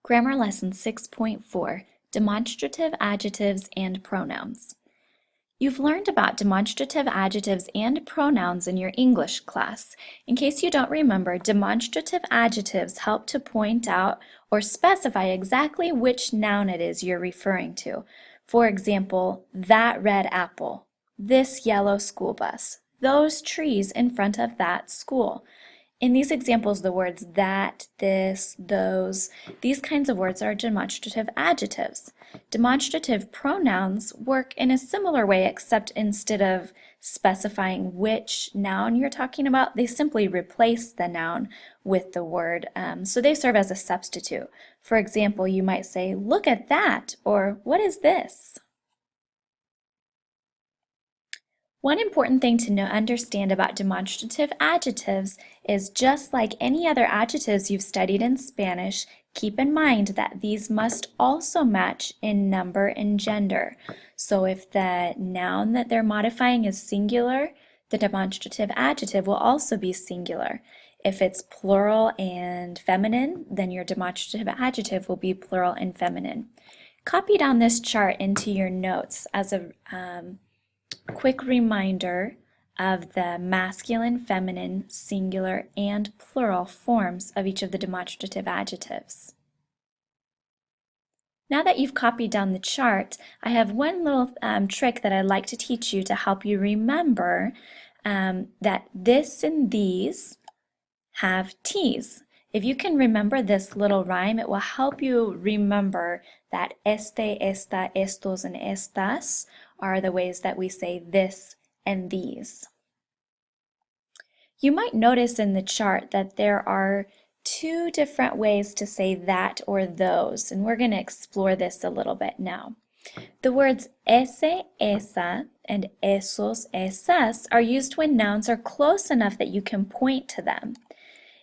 Grammar Lesson 6.4, Demonstrative Adjectives and Pronouns. You've learned about demonstrative adjectives and pronouns in your English class. In case you don't remember, demonstrative adjectives help to point out or specify exactly which noun it is you're referring to. For example, that red apple, this yellow school bus, those trees in front of that school. In these examples, the words that, this, those, these kinds of words are demonstrative adjectives. Demonstrative pronouns work in a similar way, except instead of specifying which noun you're talking about, they simply replace the noun with the word. So they serve as a substitute. For example, you might say, look at that, or what is this? One important thing to understand about demonstrative adjectives is just like any other adjectives you've studied in Spanish, keep in mind that these must also match in number and gender. So if the noun that they're modifying is singular, the demonstrative adjective will also be singular. If it's plural and feminine, then your demonstrative adjective will be plural and feminine. Copy down this chart into your notes as a quick reminder of the masculine, feminine, singular, and plural forms of each of the demonstrative adjectives. Now that you've copied down the chart, I have one little trick that I'd like to teach you to help you remember that this and these have T's. If you can remember this little rhyme, it will help you remember that este, esta, estos, and estas are the ways that we say this and these. You might notice in the chart that there are two different ways to say that or those, and we're going to explore this a little bit now. The words ese, esa, and esos, esas are used when nouns are close enough that you can point to them.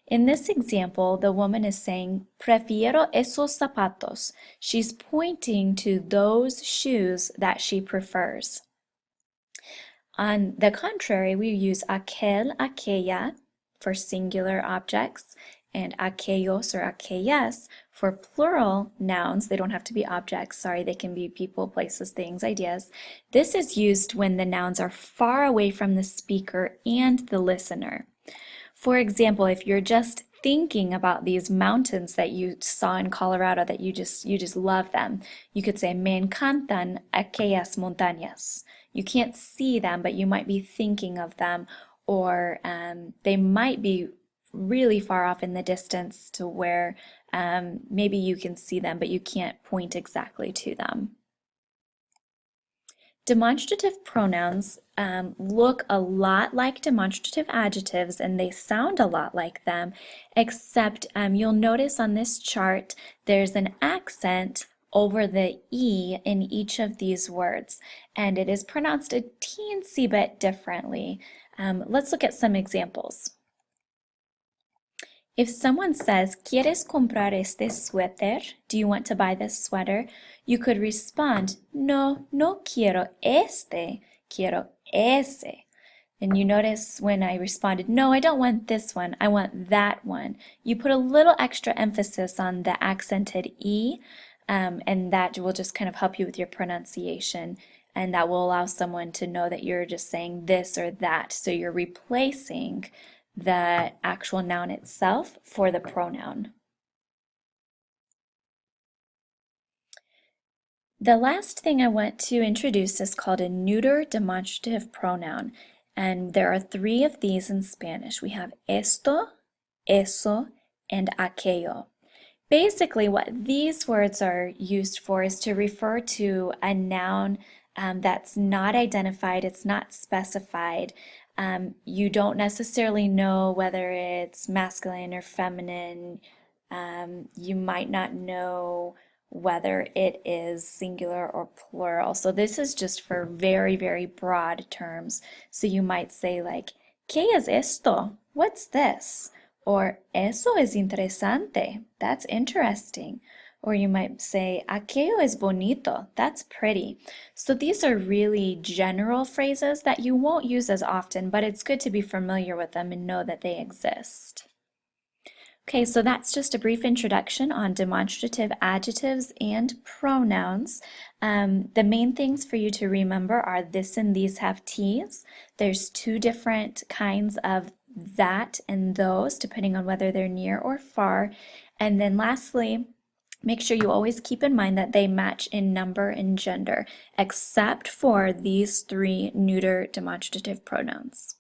In this example, the woman is saying, prefiero esos zapatos. She's pointing to those shoes that she prefers. On the contrary, we use aquel, aquella for singular objects and aquellos or aquellas for plural nouns. They don't have to be objects, sorry, they can be people, places, things, ideas. This is used when the nouns are far away from the speaker and the listener. For example, if you're just thinking about these mountains that you saw in Colorado that you just love them, you could say me encantan aquellas montañas. You can't see them, but you might be thinking of them, or they might be really far off in the distance to where maybe you can see them, but you can't point exactly to them. Demonstrative pronouns look a lot like demonstrative adjectives and they sound a lot like them, except you'll notice on this chart there's an accent over the E in each of these words, and it is pronounced a teensy bit differently. Let's look at some examples. If someone says, ¿Quieres comprar este suéter? Do you want to buy this sweater? You could respond, No, no quiero este, quiero ese. And you notice when I responded, no, I don't want this one, I want that one. You put a little extra emphasis on the accented E, and that will just kind of help you with your pronunciation. And that will allow someone to know that you're just saying this or that. So you're replacing the actual noun itself for the pronoun. The last thing I want to introduce is called a neuter demonstrative pronoun, and there are three of these in Spanish. We have esto, eso, and aquello. Basically, what these words are used for is to refer to a noun that's not identified, it's not specified. You don't necessarily know whether it's masculine or feminine. You might not know whether it is singular or plural. So this is just for very, very broad terms. So you might say like, ¿Qué es esto? What's this? Or eso es interesante. That's interesting. Or you might say, aquello es bonito. That's pretty. So these are really general phrases that you won't use as often, but it's good to be familiar with them and know that they exist. Okay, so that's just a brief introduction on demonstrative adjectives and pronouns. The main things for you to remember are this and these have T's. There's two different kinds of that and those, depending on whether they're near or far. And then lastly, make sure you always keep in mind that they match in number and gender, except for these three neuter demonstrative pronouns.